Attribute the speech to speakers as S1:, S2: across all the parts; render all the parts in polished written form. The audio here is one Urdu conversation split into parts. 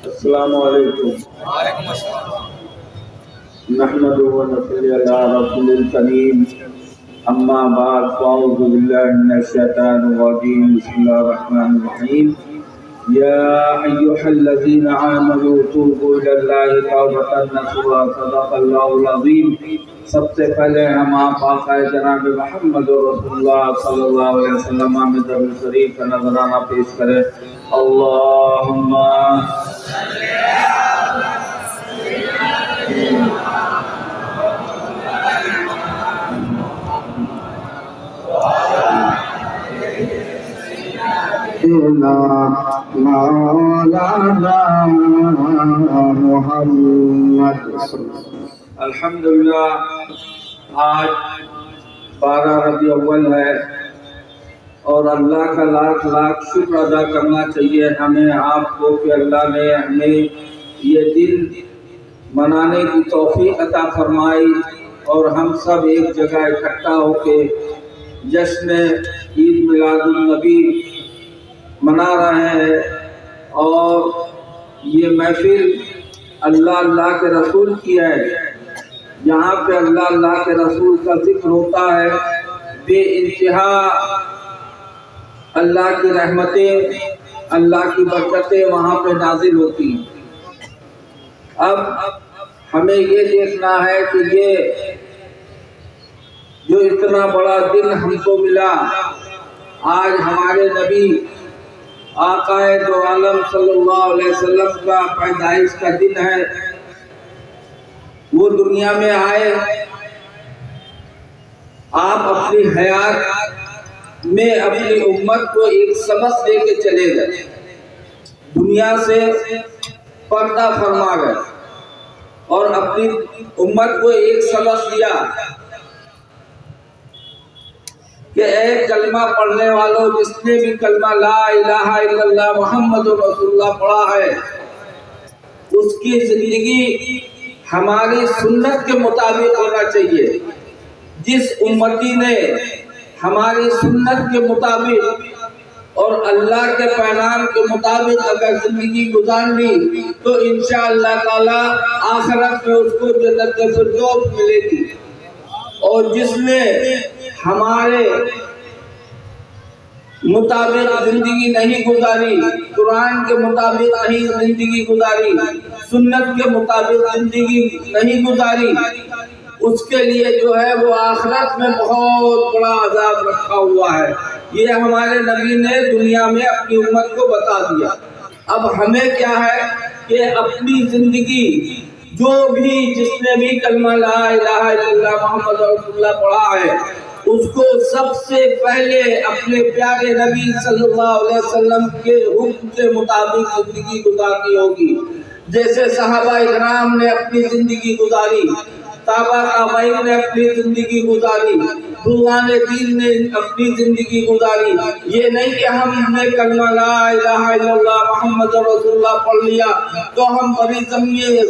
S1: السلام علیکم
S2: وعلیکم السلام۔
S1: نحمد و نصلی علی رسول الکریم اما بعد فاعوذ باللہ من الشیطان الرجیم بسم اللہ الرحمن الرحیم یا ایہا الذین آمنوا توبوا الی اللہ توبۃ نصوحا صدق اللہ العظیم۔ سب سے پہلے ہم آپ آقا جناب محمد رسول اللہ صلی اللہ علیہ وسلم میں درود شریف کا نذرانہ پیش کریں۔ اللہم مولانا محمد۔ الحمدللہ آج 12 ربیع الاول ہے اور اللہ کا لاکھ لاکھ شکر ادا کرنا چاہیے ہمیں آپ کو کہ اللہ نے ہمیں یہ دن منانے کی توفیق عطا فرمائی اور ہم سب ایک جگہ اکٹھا ہو کے جشن عید میلاد النبی منا رہے ہیں۔ اور یہ محفل اللہ کے رسول کی ہے، جہاں پہ اللہ کے رسول کا ذکر ہوتا ہے بے انتہا اللہ کی رحمتیں، اللہ کی برکتیں وہاں پہ نازل ہوتی ہیں۔ اب ہمیں یہ دیکھنا ہے کہ یہ جو اتنا بڑا دن ہم کو ملا، آج ہمارے نبی آقا دو عالم صلی اللہ علیہ وسلم کا پیدائش کا دن ہے۔ وہ دنیا میں آئے، آپ اپنی حیات میں اپنی امت کو ایک سبق دے کے چلے گئے، دنیا سے پردہ فرما گئے اور اپنی امت کو ایک سبق دیا کہ اے کلمہ پڑھنے والوں، جس نے بھی کلمہ لا الہ الا اللہ محمد رسول اللہ پڑھا ہے، اس کی زندگی ہماری سنت کے مطابق ہونا چاہیے۔ جس امتی نے ہماری سنت کے مطابق اور اللہ کے پیغام کے مطابق اگر زندگی گزار لی تو انشاءاللہ تعالی آخرت میں اس کو جنت فردوس ملے گی۔ اور جس نے ہمارے مطابق زندگی نہیں گزاری، قرآن کے مطابق نہیں زندگی گزاری، سنت کے مطابق زندگی نہیں گزاری، اس کے لیے جو ہے وہ آخرت میں بہت بڑا عذاب رکھا ہوا ہے۔ یہ ہمارے نبی نے دنیا میں اپنی امت کو بتا دیا۔ اب ہمیں کیا ہے کہ اپنی زندگی جو بھی جس نے بھی کلمہ لا الہ الا اللہ محمد رسول اللہ پڑھا ہے، اس کو سب سے پہلے اپنے پیارے نبی صلی اللہ علیہ وسلم کے حکم کے مطابق زندگی گزارنی ہوگی۔ جیسے صحابہ اکرام نے اپنی زندگی گزاری، تابعین نے اپنی زندگی گزاری، بزرگان دین نے اپنی زندگی گزاری۔ یہ نہیں کہ ہم نے کلمہ لا الہ الا اللہ محمد رسول اللہ پڑھ لیا تو ہم بڑی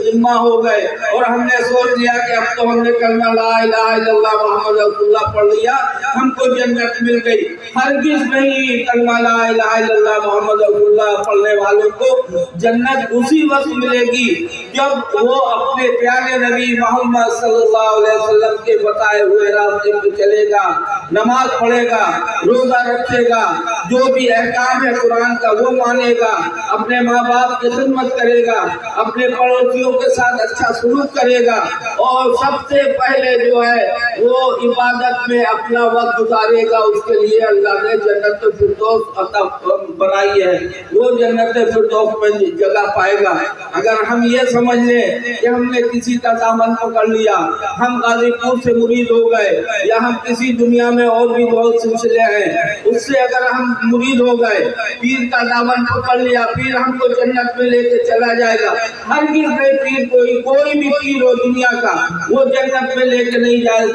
S1: ذمہ ہو گئے اور ہم نے سوچ لیا کہ اب تو ہم نے کلمہ لا الہ الا اللہ محمد رسول اللہ پڑھ لیا، ہم کو جنت مل گئی۔ ہرگز نہیں، کلمہ لا الہ الا اللہ محمد رسول اللہ پڑھنے والوں کو جنت اسی وقت ملے گی جب وہ اپنے پیارے نبی محمد صلی اللہ علیہ وسلم کے بتائے ہوئے راستے پہ چلے گا، نماز پڑھے گا، روزہ رکھے گا، جو بھی احکام ہے قرآن کا وہ مانے گا، اپنے ماں باپ کی خدمت کرے گا، اپنے پڑوسیوں کے ساتھ اچھا سلوک کرے گا، اور سب سے پہلے جو ہے وہ عبادت میں اپنا وقت گزارے گا۔ اس کے لیے اللہ نے جنت فردوس عطا بنائی ہے، وہ جنت فردوس میں جگہ پائے گا۔ اگر ہم یہ سمجھ لیں کہ ہم نے کسی کا دامن پکڑ لیا، ہم غازی پور سے مرید ہو گئے، یا ہم کسی دنیا میں اور بھی بہت سلسلے ہیں، اس سے اگر ہم مرید ہو گئے، پیر کا دامن پکڑ لیا، پیر ہم کو جنت میں لے کے چلا جائے گا۔ ہرگز نہیں، پیر کوئی بھی پیر ہو دنیا کا، وہ جنت میں لے کے نہیں جائے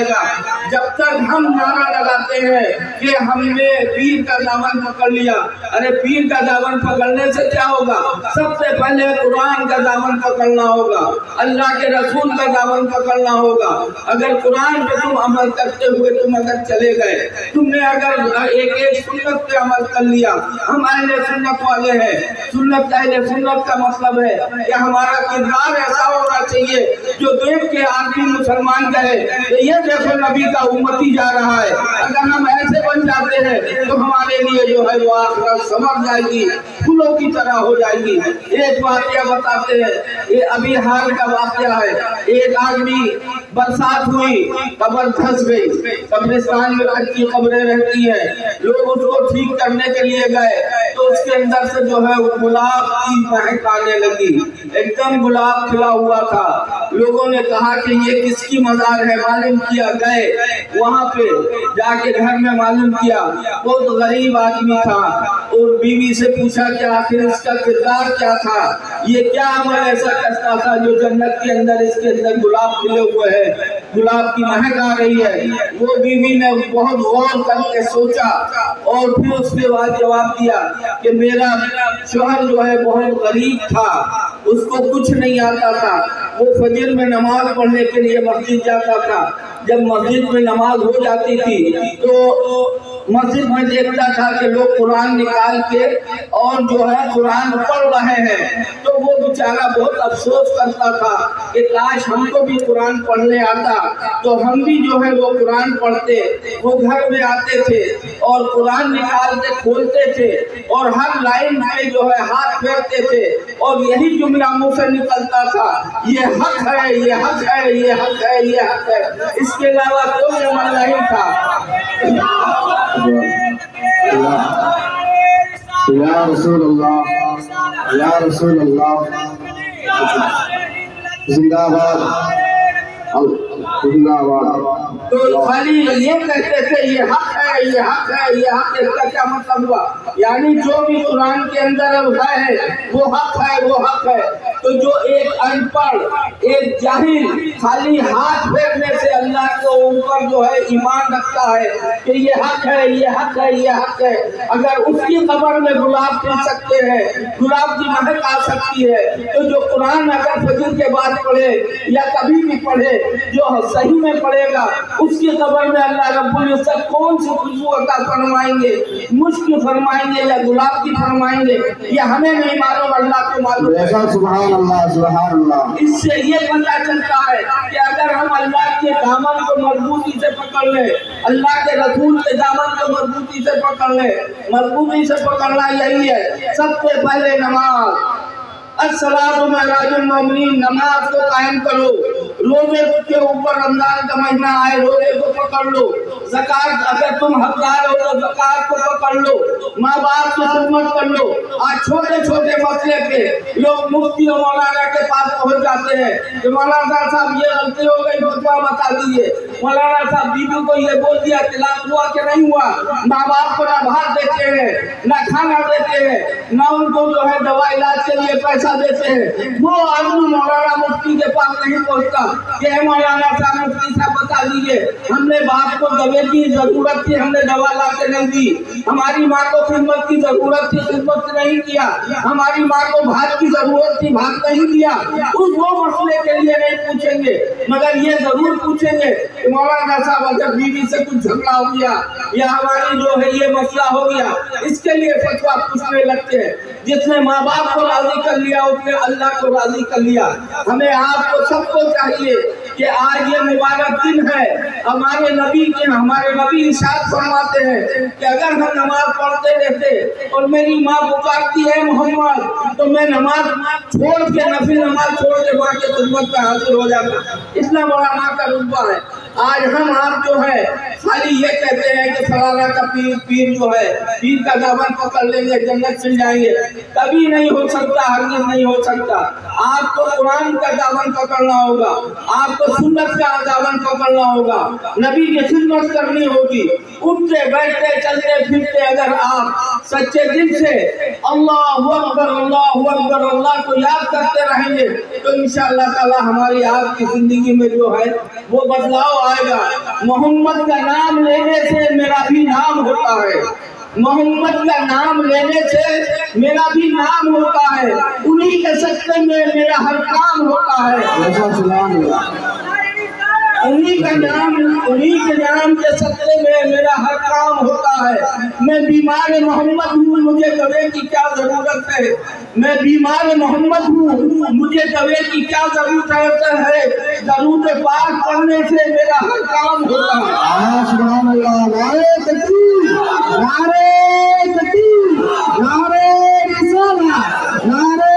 S1: گا۔ جب تک ہم نعرہ لگاتے ہیں کہ ہم نے پیر کا دامن پکڑ لیا، ارے پیر کا دامن پکڑنے سے کیا ہوگا؟ سب سے پہلے قرآن کا دامن پکڑنا ہوگا، اللہ کے رسول کا دامن پکڑنا ہوگا۔ اگر قرآن پہ تم عمل کرتے ہوئے تم اگر چلے گئے، تم نے اگر ایک سنت پہ عمل کر لیا، ہم اہل سنت والے ہیں۔ سنت، اہل سنت کا مطلب ہے کہ ہمارا کردار ایسا ہونا چاہیے جو دیکھ کے آدمی مسلمان کہے کہ یہ دیکھو نبی کا امتی جا رہا ہے۔ اگر ہم ایسے بن جاتے ہیں تو ہمارے لیے جو ہے وہ آخرت سمجھ جائے گی، پھولوں کی طرح ہو جائے گی۔ ایک واقعہ بتاتے ہیں، یہ ابھی حال کا واقعہ ہے۔ ایک آدمی، برسات ہوئی، قبر دھس گئی، قبرستان میں کچی قبریں رہتی ہیں، لوگ اس کو ٹھیک کرنے کے لیے گئے تو اس کے اندر سے جو ہے وہ گلاب کی مہک آنے لگی، ایک دم گلاب کھلا ہوا تھا۔ لوگوں نے کہا کہ یہ کس کی مزار ہے؟ معلوم کیا، گئے وہاں پہ جا کے گھر میں معلوم کیا، بہت غریب آدمی تھا، اور بیوی سے پوچھا کہ آخر اس کا کردار کیا تھا، یہ کیا عمل ایسا کرتا تھا جو جنت کے اندر اس کے اندر گلاب کھلے ہوئے ہیں، گلاب کی مہک آ رہی ہے۔ وہ بیوی نے بہت غور کر کے سوچا اور پھر اس کے بعد جواب دیا کہ میرا شوہر جو ہے بہت غریب تھا، اس کو کچھ نہیں آتا تھا، وہ فجر میں نماز پڑھنے کے لیے مسجد جاتا تھا، جب مسجد میں نماز ہو جاتی تھی تو مسجد میں دیکھتا تھا کہ لوگ قرآن نکال کے اور جو ہے قرآن پڑھ رہے ہیں، تو وہ بیچارہ بہت افسوس کرتا تھا کہ کاش ہم کو بھی قرآن پڑھنے آتا تو ہم بھی جو ہے وہ قرآن پڑھتے۔ وہ گھر میں آتے تھے اور قرآن نکال کے کھولتے تھے اور ہر لائن میں جو ہے ہاتھ پھیرتے تھے اور یہی جملہ منہ سے نکلتا تھا، یہ حق ہے، یہ حق ہے، یہ حق ہے، یہ حق ہے، اس کے علاوہ کوئی عمل نہیں تھا۔
S2: یا رسول اللہ، یا رسول اللہ، زندہ آباد، زندہ آباد۔
S1: تو خالی یہ کہتے تھے یہ حق ہے، یہ حق ہے، یہ حق ہے، اس کا کیا مطلب ہوا؟ یعنی جو بھی قرآن کے اندر ہے وہ حق ہے، وہ حق ہے۔ تو جو ایک ان پڑھ، ایک جاہل خالی ہاتھ پھیرنے سے اللہ کے اوپر جو ہے ایمان رکھتا ہے کہ یہ حق ہے، یہ حق ہے، یہ حق ہے، اگر اس کی قبر میں گلاب کھل سکتے ہیں، گلاب کی مہک آ سکتی ہے، تو جو قرآن اگر فجر کے بعد پڑھے یا کبھی بھی پڑھے، جو صحیح میں پڑھے گا، اس کی قبر میں اللہ رب العزت کون سی خوشبو عطا فرمائیں گے، مشک فرمائیں گے یا گلاب کی فرمائیں گے، یہ ہمیں نہیں معلوم، اللہ کو معلوم ہے۔
S2: سبحان اللہ، سبحان اللہ۔
S1: اس سے یہ پتہ چلتا ہے کہ اگر ہم اللہ کے دامن کو مضبوطی سے پکڑ لیں، اللہ کے رسول کے دامن کو مضبوطی سے پکڑ لیں، مضبوطی سے پکڑنا یہی ہے، سب سے پہلے نماز، الصلاۃ معراج المومنین، نماز کو قائم کرو، روزے کے اوپر رمضان کا مہینہ آئے روزے کو پکڑ لو، زکات اگر تم حقدار ہو تو زکات کو پکڑ لو، ماں باپ کی خدمت کر لو۔ آج چھوٹے چھوٹے مسئلے پہ لوگ مفتی اور مولانا کے پاس پہنچ جاتے ہیں کہ مولانا صاحب یہ غلطی ہو گئی، فتویٰ بتا دیجیے۔ مولانا صاحب بیوی کو یہ بول دیا طلاق ہوا کہ نہیں ہوا، ماں باپ کو نہ بھات دیتے ہیں، نہ کھانا دیتے ہیں، نہ ان کو جو ہے دوا علاج کے لیے پیسہ دیتے ہیں۔ وہ آدمی مولانا مفتی کے پاس نہیں پہنچتا کہ اے مولانا صاحب، مفتی صاحب بتا دیجیے، ہم نے باپ کو دوا کی ضرورت تھی، ہم نے دوا لا کے نہیں دی، ہماری ماں کو خدمت کی ضرورت تھی، خدمت نہیں کیا، ہماری ماں کو بھات کی ضرورت تھی، بھات نہیں دیا۔ اس وہ مسئلے کے لیے نہیں پوچھیں گے، مگر یہ ضرور پوچھیں گے کہ مولانا صاحب اگر بیوی سے کچھ جھگڑا ہو گیا یا ہماری جو ہے یہ مسئلہ ہو گیا، اس کے لیے فتویٰ پوچھنے لگتے ہیں۔ جس نے ماں باپ کو راضی کر لیا اس نے اللہ کو راضی کر لیا۔ ہمیں آپ کو سب کو چاہیے کہ آج یہ مبارک دن ہے، ہمارے نبی ارشاد فرماتے ہیں کہ اگر ہم نماز پڑھتے رہتے اور میری ماں پکارتی ہے محمد، تو میں نماز چھوڑ کے، نفل نماز چھوڑ کے ماں کی خدمت میں حاضر ہو جاتا۔ اتنا بڑا ماں کا رتبہ ہے۔ آج ہم آپ جو ہے خالی یہ کہتے ہیں کہ فلانا کا پیر جو ہے، پیر کا دامن پکڑ لیں گے جنت چل جائیں گے، کبھی نہیں ہو سکتا، ہرگز نہیں ہو سکتا۔ آپ کو قرآن کا دامن پکڑنا ہوگا، آپ کو سنت کا دامن پکڑنا ہوگا، نبی کی خدمت کرنی ہوگی۔ اٹھتے بیٹھتے چلتے پھرتے اگر آپ سچے دل سے اللہ اکبر، اللہ اکبر، اللہ کو یاد کرتے رہیں گے تو انشاءاللہ تعالی ہماری آپ کی زندگی میں جو ہے وہ بدلاؤ آئے گا محمد کا نام لینے سے میرا بھی نام ہوتا ہے، محمد کا نام لینے سے میرا بھی نام ہوتا ہے، انہی کے صدقے میں میرا ہر کام ہوتا ہے، انہی کے نام کے صدقے میں میرا ہر کام ہوتا ہے۔ میں بیمار محمد ہوں، مجھے دوا کی کیا ضرورت ہے، میں بیمار محمد ہوں، مجھے دوا کی کیا ضرورت ہے، درود پاک پڑھنے سے میرا ہر کام ہوتا ہے۔
S2: سبحان اللہ، نعرہ تکبیر، نعرہ تکبیر، نعرہ رسالہ، نعرہ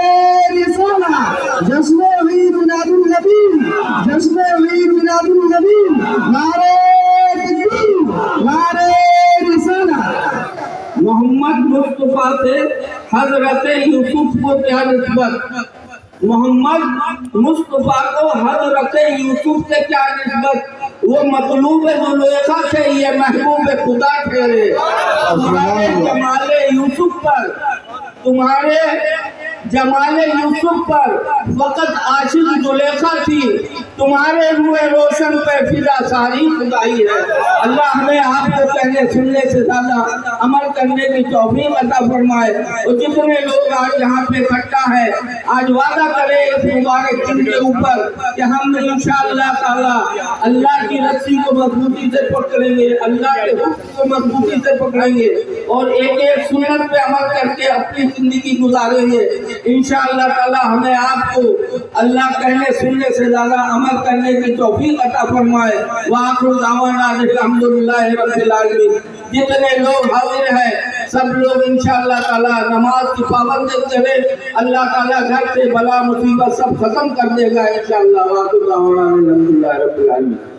S2: رسالہ، جشن عید میلاد النبی، جشن عید میلاد النبی، نعرہ تکبیر، نعرہ رسالہ۔
S1: محمد مصطفیٰ سے حضرت یوسف کو کیا نسبت، محمد مصطفیٰ کو حضرت یوسف سے کیا نسبت، وہ مطلوب زلیخا سے یہ محبوب خدا ٹھہرے۔ تمہارے جمال یوسف پر، تمہارے جمال یوسف پر وقت عاشق زلیخا تھی، تمہارے روح روشن پہ فضا ساری خدائی ہے۔ اللہ ہمیں آپ کو کہنے سننے سے زیادہ عمل کرنے کی توفیق عطا فرمائے، اور جتنے لوگ آج یہاں پہ اکٹھا ہے آج وعدہ کرے اس مبارک دن کے اوپر کہ ہم انشاءاللہ تعالی اللہ کی رسی کو مضبوطی سے پکڑیں گے، اللہ کے حکم کو مضبوطی سے پکڑیں گے، اور ایک ایک سنت پہ عمل کر کے اپنی زندگی گزاریں گے انشاءاللہ تعالی۔ ہمیں آپ کو اللہ کہنے سننے سے زیادہ عمل کرنے کی توفیق عطا فرمائے۔ وآخر دعوانا الحمدللہ رب العالمین۔ جتنے لوگ حاضر ہیں سب لوگ انشاءاللہ تعالی نماز کی پابندی کریں، اللہ تعالی گھر سے بلا مصیبت سب ختم کر دے گا انشاءاللہ۔ وآخر دعوانا الحمدللہ رب العالمین۔